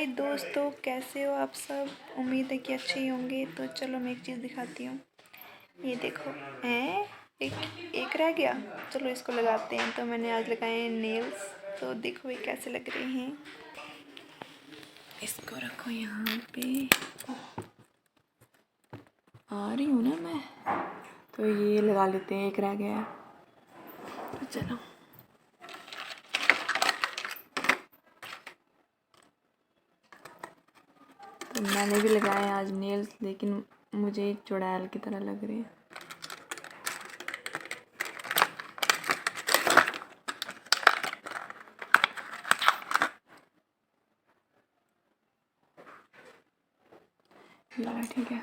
हाय दोस्तों, कैसे हो आप सब। उम्मीद है कि अच्छे ही होंगे। तो चलो मैं एक चीज़ दिखाती हूँ। ये देखो हैं, एक एक रह गया। चलो इसको लगाते हैं। तो मैंने आज लगाए हैं नेल्स। तो देखो ये कैसे लग रहे हैं। इसको रखो यहाँ पे। आ रही हूँ ना मैं। तो ये लगा लेते हैं, एक रह गया है। तो चलो तो मैंने भी लगाए हैं आज नेल्स, लेकिन मुझे चुड़ैल की तरह लग रहे हैं। ठीक है।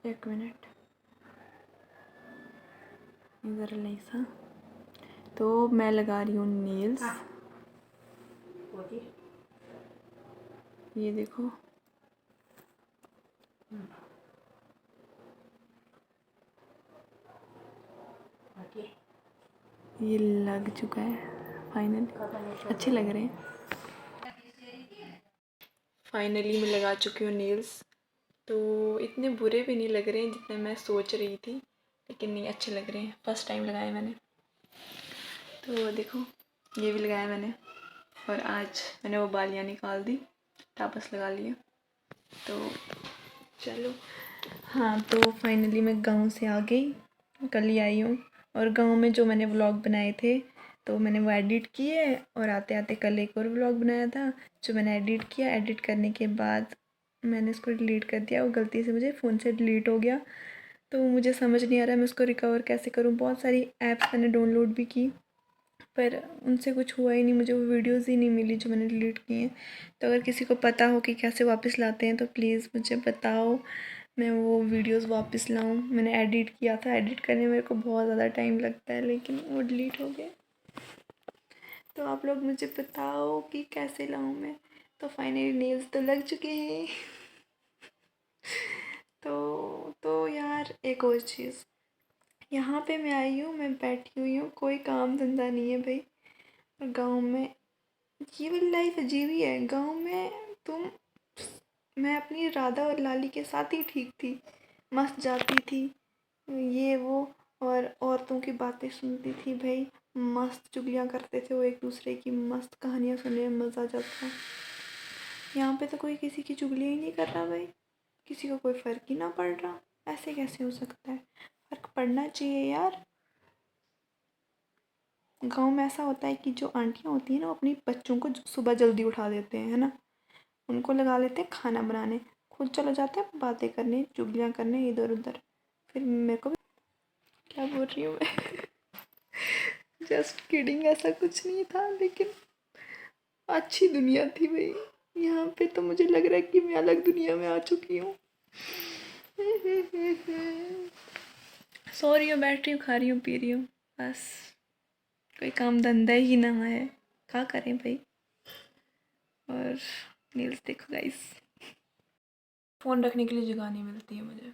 एक मिनट इधर नहीं। तो मैं लगा रही हूँ नेल्स। ये देखो, ये लग चुका है फाइनली। अच्छे लग रहे हैं। फाइनली मैं लगा चुकी हूँ नेल्स। तो इतने बुरे भी नहीं लग रहे हैं जितने मैं सोच रही थी, लेकिन नहीं, अच्छे लग रहे हैं। फर्स्ट टाइम लगाए मैंने। तो देखो ये भी लगाया मैंने, और आज मैंने वो बालियाँ निकाल दी, वापस लगा लिया। तो चलो, हाँ, तो फाइनली मैं गांव से आ गई। कल ही आई हूँ। और गांव में जो मैंने व्लॉग बनाए थे, तो मैंने वो एडिट किए। और आते आते कल एक और व्लॉग बनाया था, जो मैंने एडिट किया। एडिट करने के बाद मैंने उसको डिलीट कर दिया। वो गलती से मुझे फ़ोन से डिलीट हो गया। तो मुझे समझ नहीं आ रहा मैं उसको रिकवर कैसे करूँ। बहुत सारी ऐप्स मैंने डाउनलोड भी की, पर उनसे कुछ हुआ ही नहीं। मुझे वो वीडियोज़ ही नहीं मिली जो मैंने डिलीट की हैं। तो अगर किसी को पता हो कि कैसे वापस लाते हैं तो प्लीज़ मुझे बताओ, मैं वो वीडियोस वापस लाऊं। मैंने एडिट किया था। एडिट करने में मेरे को बहुत ज़्यादा टाइम लगता है, लेकिन वो डिलीट हो गए। तो आप लोग मुझे बताओ कि कैसे लाऊं मैं। तो फाइनली नेल्स तो लग चुके हैं। तो यार एक और चीज़, यहाँ पे मैं आई हूँ, मैं बैठी हुई हूँ, कोई काम धंधा नहीं है भाई। और गाँव में ये वाली लाइफ अजीब ही है। गाँव में तुम मैं अपनी राधा और लाली के साथ ही ठीक थी। मस्त जाती थी, ये वो, और औरतों की बातें सुनती थी भाई। मस्त चुगलियाँ करते थे वो एक दूसरे की। मस्त कहानियाँ सुनने में मज़ा आ जाता है। यहाँ पे तो कोई किसी की चुगली ही नहीं कर रहा भाई। किसी को कोई फ़र्क ही ना पड़ रहा। ऐसे कैसे हो सकता है। फ़र्क पड़ना चाहिए यार। गांव में ऐसा होता है कि जो आंटियाँ होती हैं ना, वो अपनी बच्चों को सुबह जल्दी उठा देते हैं, है ना। उनको लगा लेते हैं खाना बनाने, खुद चले जाते हैं बातें करने, चुगलियाँ करने इधर उधर। फिर मेरे को भी, क्या बोल रही हूँ मैं। जस्ट किडिंग, ऐसा कुछ नहीं था, लेकिन अच्छी दुनिया थी भाई। यहाँ पे तो मुझे लग रहा है कि मैं अलग दुनिया में आ चुकी हूँ। सो रही हूँ, बैठ रही हूँ, खा रही हूँ, पी रही हूँ, बस। कोई काम धंधा ही ना है, क्या करें भाई। और नील्स देखो गाइस, फ़ोन रखने के लिए जगह नहीं मिलती है मुझे।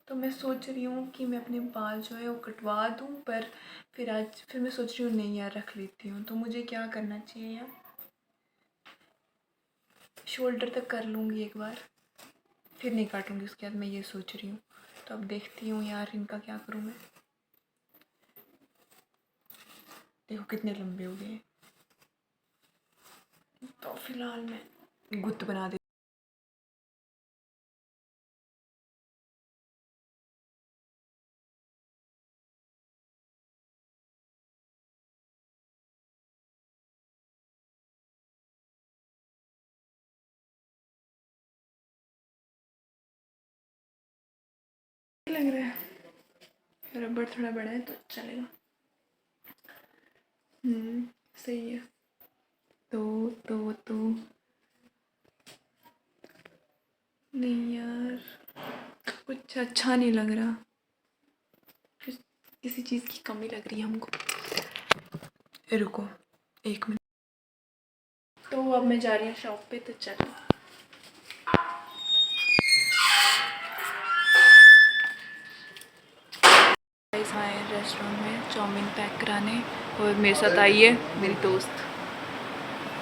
तो मैं सोच रही हूँ कि मैं अपने बाल जो है वो कटवा दूँ, पर फिर मैं सोच रही हूँ नहीं यार, रख लेती हूँ। तो मुझे क्या करना चाहिए यार, शोल्डर तक कर लूँगी एक बार, फिर नहीं काटूँगी उसके बाद, मैं ये सोच रही हूँ। तो अब देखती हूँ यार इनका क्या करूँ मैं। देखो कितने लंबे हो गए। तो फिलहाल मैं गुत्त बना दे। लग रहा है रबड़ थोड़ा बड़ा है तो चलेगा। सही है। तो नहीं यार, कुछ अच्छा नहीं लग रहा। किसी चीज़ की कमी लग रही है हमको। रुको 1 मिनट। तो अब मैं जा रही हूँ शॉप पे, तो चलो। गाइस आए रेस्टोरेंट में चाउमीन पैक कराने, और मेरे साथ आई है मेरी दोस्त।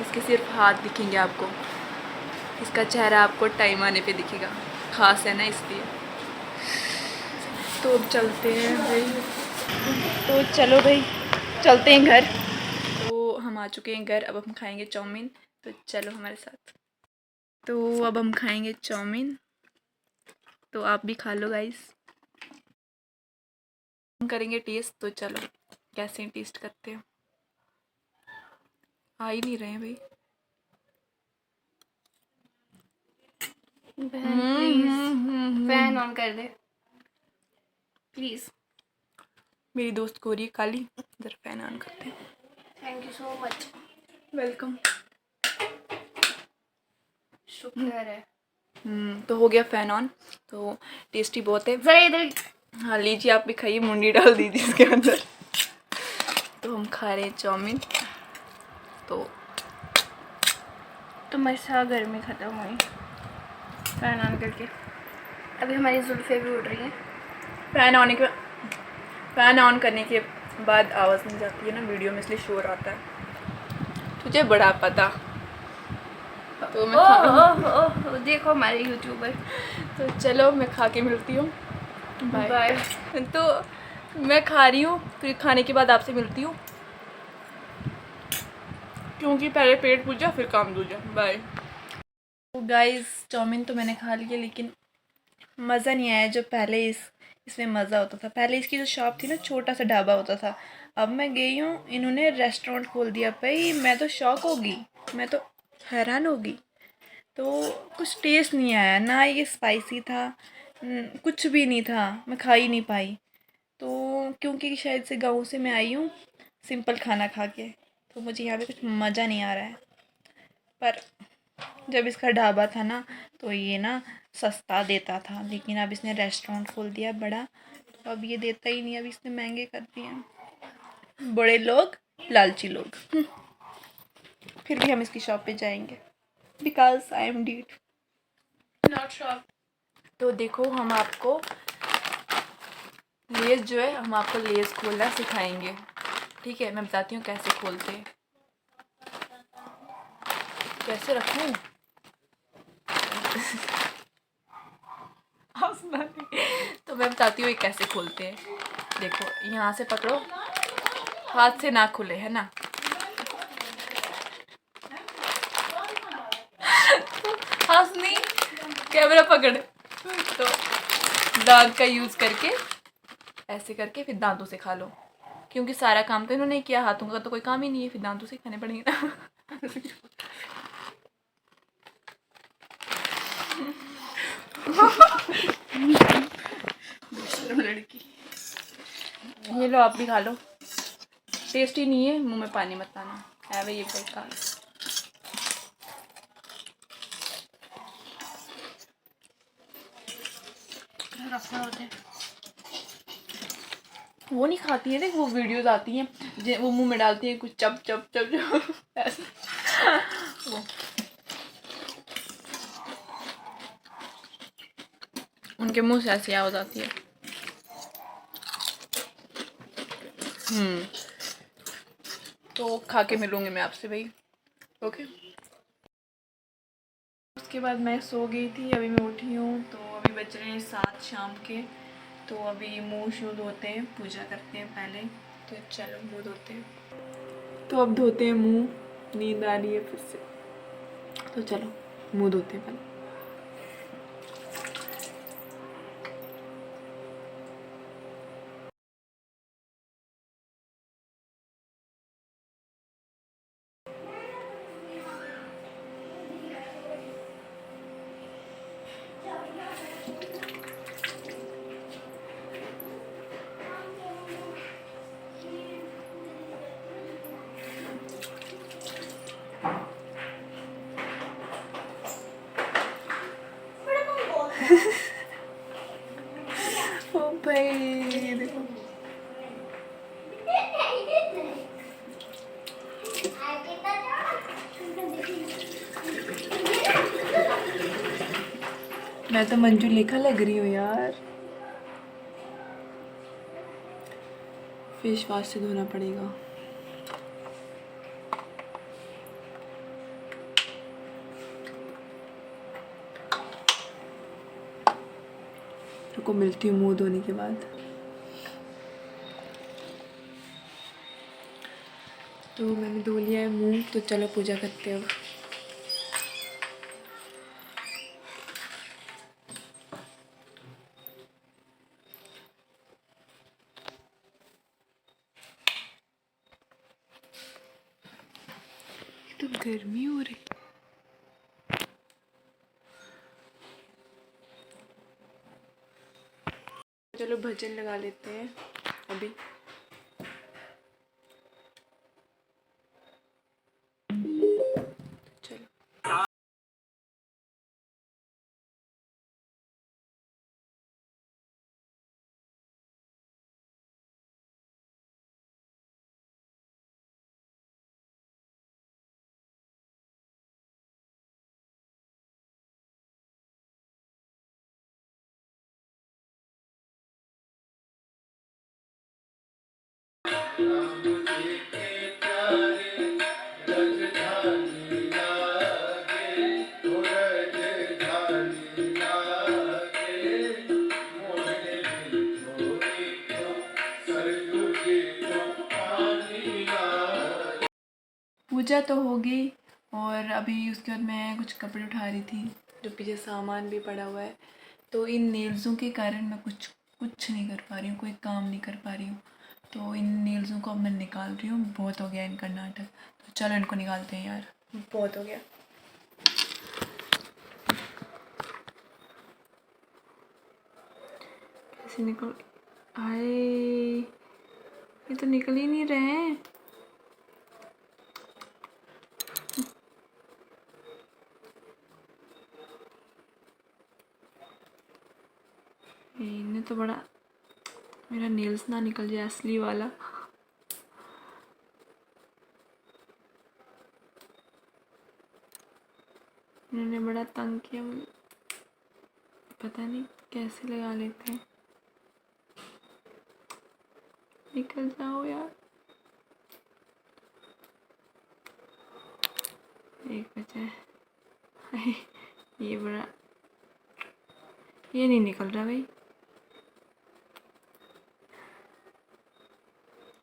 इसके सिर्फ हाथ दिखेंगे आपको, इसका चेहरा आपको टाइम आने पे दिखेगा, ख़ास है ना इसलिए। तो अब चलते हैं भाई, तो चलो भाई चलते हैं घर। तो हम आ चुके हैं घर, अब हम खाएंगे चाउमीन, तो चलो हमारे साथ। तो अब हम खाएंगे चाउमीन, तो आप भी खा लो गाइस। हम करेंगे टेस्ट, तो चलो कैसे टेस्ट करते हो। आ ही नहीं रहे हैं भाई। बहन प्लीज फैन ऑन कर दे प्लीज। मेरी दोस्त को हो रही है काली, जरा फैन ऑन करते हैं। Thank you so much, welcome. शुक्र है। तो हो गया फैन ऑन। तो टेस्टी बहुत है। जरा इधर। हाँ लीजिए, आप भी खाइए, मुंडी डाल दीजिए इसके अंदर। तो हम खा रहे हैं चाउमीन। तो मसा गर्मी ख़त्म हुई फैन ऑन करके। अभी हमारी जुल्फ़े भी उड़ रही हैं। फैन ऑन करने के बाद आवाज़ नहीं जाती है ना वीडियो में, इसलिए शोर आता है। तुझे बड़ा पता। तो मैं ओह देखो हमारे यूट्यूबर। तो चलो मैं खा के मिलती हूँ। बाय। तो मैं खा रही हूँ, फिर खाने के बाद आपसे मिलती हूँ, क्योंकि पहले पेट पूजा फिर काम दूजा। बाय। तो गाइस चाउमीन तो मैंने खा लिया, लेकिन मज़ा नहीं आया जो पहले इसमें मज़ा होता था। पहले इसकी जो शॉप थी ना, छोटा सा ढाबा होता था। अब मैं गई हूँ, इन्होंने रेस्टोरेंट खोल दिया भाई। मैं तो शॉक होगी, मैं तो हैरान होगी। तो कुछ टेस्ट नहीं आया ना, ये स्पाइसी था, कुछ भी नहीं था, मैं खा ही नहीं पाई। तो क्योंकि शायद से गांव से मैं आई हूँ सिंपल खाना खा के, तो मुझे यहाँ पे कुछ मज़ा नहीं आ रहा है। पर जब इसका ढाबा था ना, तो ये ना सस्ता देता था, लेकिन अब इसने रेस्टोरेंट खोल दिया बड़ा, तो अब ये देता ही नहीं, अब इसने महंगे कर दिए हैं। बड़े लोग लालची लोग। फिर भी हम इसकी शॉप पे जाएंगे, because I am डीट not shop. तो देखो हम आपको लेस जो है, हम आपको लेस खोलना सिखाएंगे। ठीक है, मैं बताती हूँ कैसे खोलते हैं। कैसे रखूँ आप सुना तो मैं बताती हूँ ये कैसे खोलते हैं। देखो यहाँ से पकड़ो, हाथ से ना खुले, है ना। हंस नहीं, कैमरा पकड़। तो दांत का यूज़ करके ऐसे करके फिर दांतों से खा लो, क्योंकि सारा काम तो इन्होंने किया, हाथों का तो कोई काम ही नहीं है, फिर दांतों से खाने पड़ेंगे ना। लड़की, ये लो आप भी खा लो। टेस्टी नहीं है, मुंह में पानी मत आना है भाई, ये बेकार। वो नहीं खाती है, देख वो वीडियोस आती हैं, वो मुंह में डालती है कुछ चप चप चप चप ऐसे। वो उनके मुंह से ऐसी आवाज़ आती है। तो खा के मिलूँगी मैं आपसे भाई, ओके। उसके बाद मैं सो गई थी, अभी मैं उठी हूँ, तो अभी बज रहे हैं 7 शाम के। तो अभी मुँह शूँ धोते हैं, पूजा करते हैं पहले, तो चलो मुँह धोते हैं। तो अब धोते हैं मुँह, नींद आ रही है फिर से, तो चलो मुँह धोते हैं पहले। ओ भाई देखो, मैं तो मंजू लेखा लग रही हूँ यार। फेस वॉश से धोना पड़ेगा। रुको मिलती हूँ मुंह धोने के बाद। तो मैंने धो लिया है मुंह, तो चलो पूजा करते हैं अब। तो गर्मी हो रही। चलो भजन लगा लेते हैं अभी। चलो पूजा तो हो गई, और अभी उसके बाद मैं कुछ कपड़े उठा रही थी, जो पीछे सामान भी पड़ा हुआ है। तो इन नेल्सों के कारण मैं कुछ नहीं कर पा रही हूँ, कोई काम नहीं कर पा रही हूँ। तो इन नेल्सों को अब मैं निकाल रही हूँ। बहुत हो गया इनका नाटक। तो चलो इनको निकालते हैं यार, बहुत हो गया। कैसे निकल आए, ये तो निकल ही नहीं रहे हैं। इन्हें तो बड़ा, मेरा नेल्स ना निकल जाए असली वाला। इन्होंने बड़ा तंग किया मुझे, पता नहीं कैसे लगा लेते हैं। निकल जाओ यार। एक बचा है। ये बड़ा, ये नहीं निकल रहा भाई।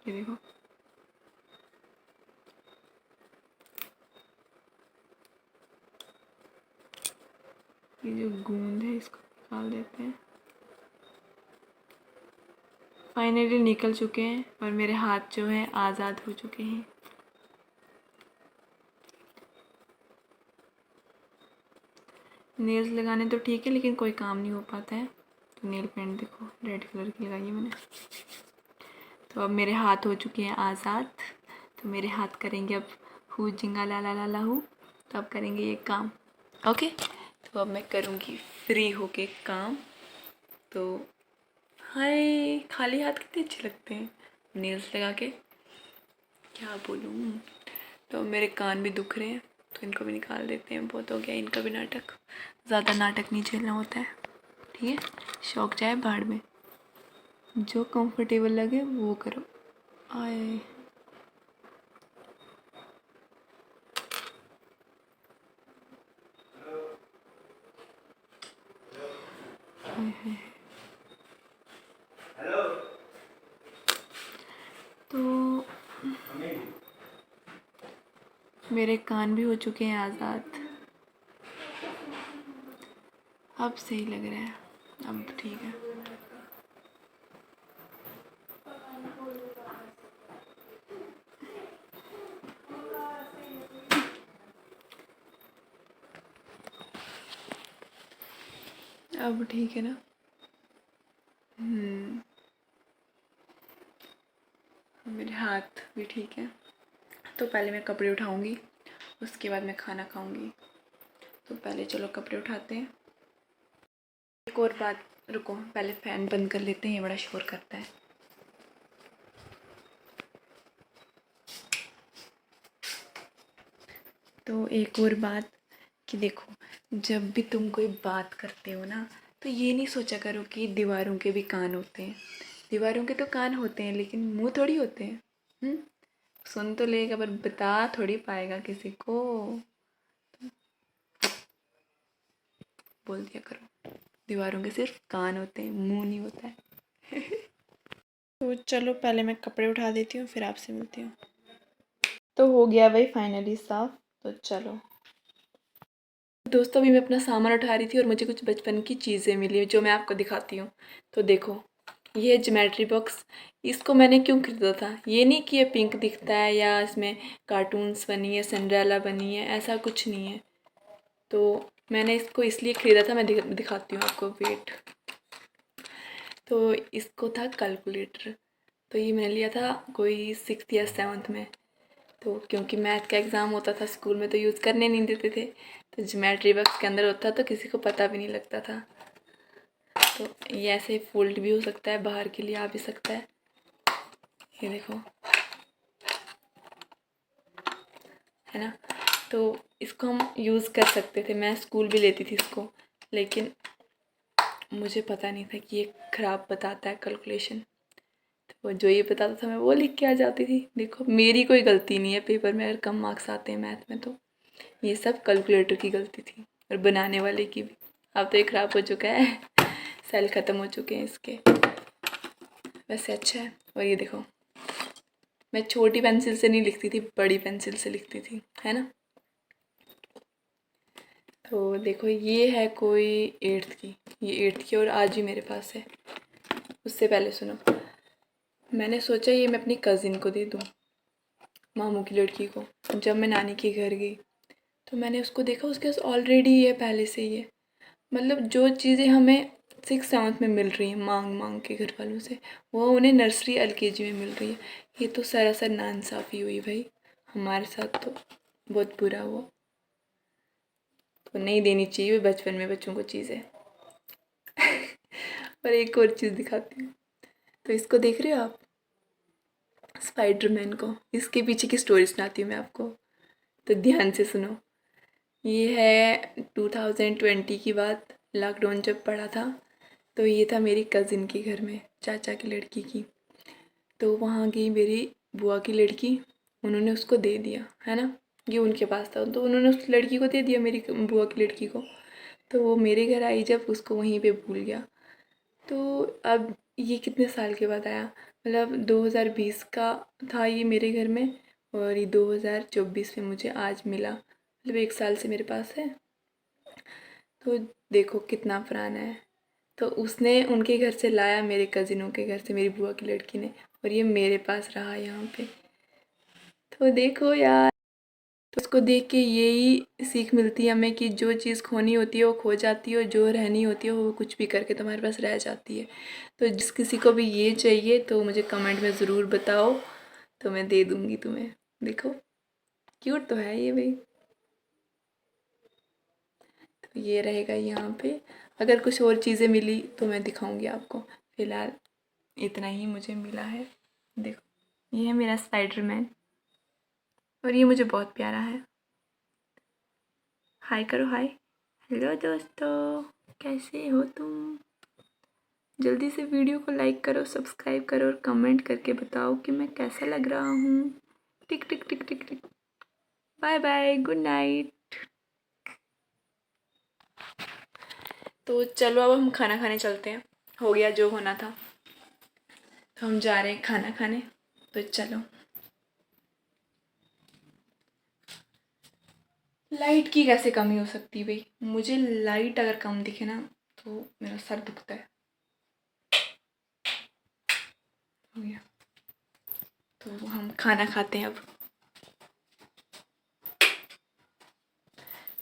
ये देखो, ये जो गूंद है इसको निकाल देते हैं। फाइनली निकल चुके हैं और मेरे हाथ जो हैं आज़ाद हो चुके हैं। नेल्स लगाने तो ठीक है, लेकिन कोई काम नहीं हो पाता है। तो नेल पेंट देखो रेड कलर की लगाई है मैंने। तो अब मेरे हाथ हो चुके हैं आज़ाद। तो मेरे हाथ करेंगे अब हु जिंगा ला ला ला ला हूँ। तो अब करेंगे ये काम। ओके, तो अब मैं करूँगी फ्री होके काम। तो हाय, खाली हाथ कितने अच्छे लगते हैं नेल्स लगा के, क्या बोलूँ। तो मेरे कान भी दुख रहे हैं, तो इनको भी निकाल देते हैं। बहुत हो गया इनका भी नाटक, ज़्यादा नाटक नहीं झेलना होता है, ठीक है। शौक जाए बाहर में, जो कंफर्टेबल लगे वो करो। आए तो मेरे कान भी हो चुके हैं आज़ाद। अब सही लग रहा है, अब ठीक है। अब ठीक है ना। मेरे हाथ भी ठीक है। तो पहले मैं कपड़े उठाऊंगी, उसके बाद मैं खाना खाऊंगी। तो पहले चलो कपड़े उठाते हैं। एक और बात, रुको पहले फ़ैन बंद कर लेते हैं, ये बड़ा शोर करता है। तो एक और बात कि देखो, जब भी तुम कोई बात करते हो ना, तो ये नहीं सोचा करो कि दीवारों के भी कान होते हैं। दीवारों के तो कान होते हैं लेकिन मुंह थोड़ी होते हैं। सुन तो लेगा पर बता थोड़ी पाएगा किसी को। बोल दिया करो, दीवारों के सिर्फ कान होते हैं, मुंह नहीं होता है। तो चलो पहले मैं कपड़े उठा देती हूँ, फिर आपसे मिलती हूँ। तो हो गया भाई फाइनली साफ। तो चलो दोस्तों, अभी मैं अपना सामान उठा रही थी और मुझे कुछ बचपन की चीज़ें मिली जो मैं आपको दिखाती हूँ। तो देखो, ये ज्योमेट्री बॉक्स, इसको मैंने क्यों खरीदा था, ये नहीं कि ये पिंक दिखता है या इसमें कार्टून्स बनी है, सिंड्रेला बनी है, ऐसा कुछ नहीं है। तो मैंने इसको इसलिए ख़रीदा था, मैं दिखाती हूँ आपको, वेट। तो इसको था कैलकुलेटर। तो ये मैंने लिया था कोई 6th या 7th में। तो क्योंकि मैथ का एग्ज़ाम होता था स्कूल में तो यूज़ करने नहीं देते थे, तो ज्योमेट्री बॉक्स के अंदर होता तो किसी को पता भी नहीं लगता था। तो ये ऐसे फोल्ड भी हो सकता है, बाहर के लिए आ भी सकता है। ये देखो, है ना। तो इसको हम यूज़ कर सकते थे, मैं स्कूल भी लेती थी इसको, लेकिन मुझे पता नहीं था कि ये ख़राब बताता है कैलकुलेशन। तो जो ये बताता था मैं वो लिख के आ जाती थी। देखो, मेरी कोई गलती नहीं है, पेपर में अगर कम मार्क्स आते हैं मैथ में तो ये सब कैलकुलेटर की गलती थी, और बनाने वाले की भी। अब तो ये ख़राब हो चुका है, सेल ख़त्म हो चुके हैं इसके। वैसे अच्छा है। और ये देखो, मैं छोटी पेंसिल से नहीं लिखती थी, बड़ी पेंसिल से लिखती थी, है ना। तो देखो, ये है कोई 8th की, ये 8th की और आज भी मेरे पास है। उससे पहले सुनो, मैंने सोचा ये मैं अपनी कज़िन को दे दूँ, मामू की लड़की को। जब मैं नानी के घर गई तो मैंने उसको देखा, उसके पास ऑलरेडी ये पहले से ही है। मतलब जो चीज़ें हमें 6th-7th में मिल रही हैं मांग मांग के घर वालों से, वो उन्हें नर्सरी LKG में मिल रही है। ये तो सरासर नाइंसाफ़ी हुई भाई, हमारे साथ तो बहुत बुरा हुआ। तो नहीं देनी चाहिए बचपन में बच्चों को चीज़ें। और एक और चीज़ दिखाती हूँ। तो इसको देख रहे हो आप, स्पाइडरमैन को, इसके पीछे की स्टोरी सुनाती हूँ मैं आपको, तो ध्यान से सुनो। ये है 2020 की बात, लॉकडाउन जब पड़ा था। तो ये था मेरी कज़िन के घर में, चाचा की लड़की की। तो वहाँ गई मेरी बुआ की लड़की, उन्होंने उसको दे दिया, है ना। ये उनके पास था तो उन्होंने उस लड़की को दे दिया, मेरी बुआ की लड़की को। तो वो मेरे घर आई जब, उसको वहीं पे भूल गया। तो अब ये कितने साल के बाद आया, मतलब 2020 का था ये मेरे घर में, और ये 2024 में मुझे आज मिला, मतलब 1 साल से मेरे पास है। तो देखो कितना पुराना है। तो उसने उनके घर से लाया, मेरे कज़िनों के घर से, मेरी बुआ की लड़की ने, और ये मेरे पास रहा यहाँ पे। तो देखो यार, तो उसको देख के यही सीख मिलती है हमें कि जो चीज़ खोनी होती है वो खो जाती है, और जो रहनी होती है वो कुछ भी करके तुम्हारे पास रह जाती है। तो जिस किसी को भी ये चाहिए तो मुझे कमेंट में ज़रूर बताओ, तो मैं दे दूँगी तुम्हें। देखो क्यूट तो है ये भाई। तो ये रहेगा यहाँ पे, अगर कुछ और चीज़ें मिली तो मैं दिखाऊंगी आपको। फ़िलहाल इतना ही मुझे मिला है। देखो, ये है मेरा स्पाइडरमैन, और ये मुझे बहुत प्यारा है। हाय करो, हाय। हेलो दोस्तों, कैसे हो तुम। जल्दी से वीडियो को लाइक करो, सब्सक्राइब करो और कमेंट करके बताओ कि मैं कैसा लग रहा हूँ। Tick tick tick tick tick. Bye bye, good night. तो चलो अब हम खाना खाने चलते हैं, हो गया जो होना था। तो हम जा रहे हैं खाना खाने, तो चलो। लाइट की कैसे कमी हो सकती है भाई, मुझे लाइट अगर कम दिखे ना तो मेरा सर दुखता है। हो गया, तो हम खाना खाते हैं अब।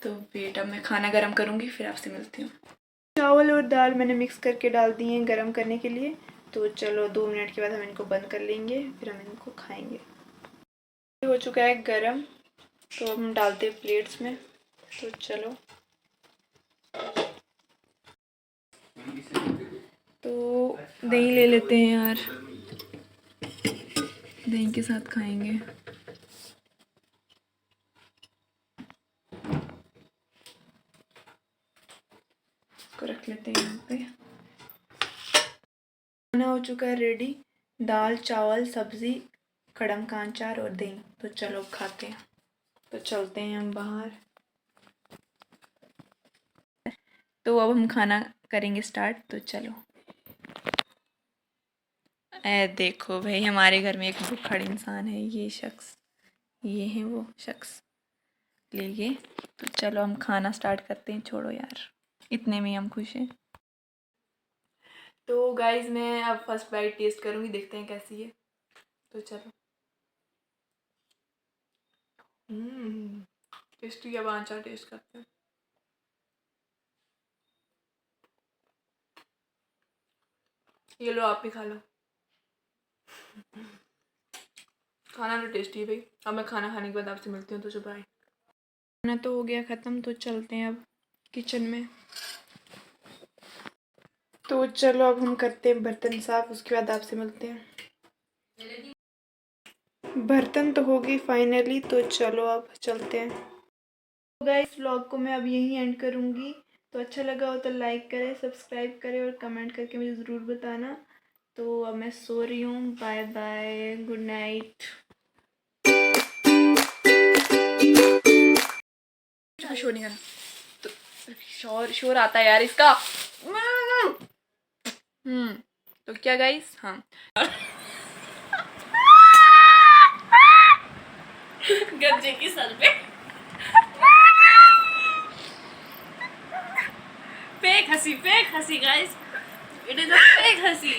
तो वेट, अब मैं खाना गरम करूँगी फिर आपसे मिलती हूँ। चावल और दाल मैंने मिक्स करके डाल दिए हैं गरम करने के लिए। तो चलो 2 मिनट के बाद हम इनको बंद कर लेंगे, फिर हम इनको खाएंगे। हो चुका है गरम, तो अब हम डालते हैं प्लेट्स में। तो चलो, तो दही ले लेते हैं यार, दही के साथ खाएंगे। रख लेते हैं यहाँ पे। खाना हो चुका है रेडी, दाल चावल सब्जी कड़म का अचार और दही। तो चलो खाते हैं। तो चलते हैं हम बाहर। तो अब हम खाना करेंगे स्टार्ट। तो चलो। ए देखो भाई, हमारे घर में एक भूखड़ इंसान है, ये शख्स, ये है वो शख्स ले गए। तो चलो हम खाना स्टार्ट करते हैं। छोड़ो यार, इतने में ही हम खुश हैं। तो गाइज मैं अब फर्स्ट बाइट टेस्ट करूँगी, देखते हैं कैसी है। तो चलो। टेस्टी। अब अचार टेस्ट करते हैं। ये लो, आप भी खा लो। खाना तो टेस्टी है भाई। अब मैं खाना खाने के बाद आपसे मिलती हूँ। तो चलो बाय। खाना तो हो गया ख़त्म, तो चलते हैं अब किचन में। तो चलो अब हम करते हैं बर्तन साफ, उसके बाद आपसे मिलते हैं। बर्तन तो हो गई फाइनली, तो चलो अब चलते हैं। तो गाइस व्लॉग को मैं अब यहीं एंड करूँगी। तो अच्छा लगा हो तो लाइक करें, सब्सक्राइब करें और कमेंट करके मुझे ज़रूर बताना। तो अब मैं सो रही हूँ। Bye bye, good night. शोर नहीं करना। तो शोर आता है यार इसका। तो क्या गाइस, हाँ गज्जे की सर पे फेक हंसी guys, it is a fake हंसी।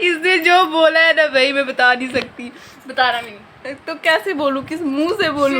इसने जो बोला है ना भाई, मैं बता नहीं सकती। बता रहा नहीं तो कैसे बोलूँ, किस मुंह से बोलूँ।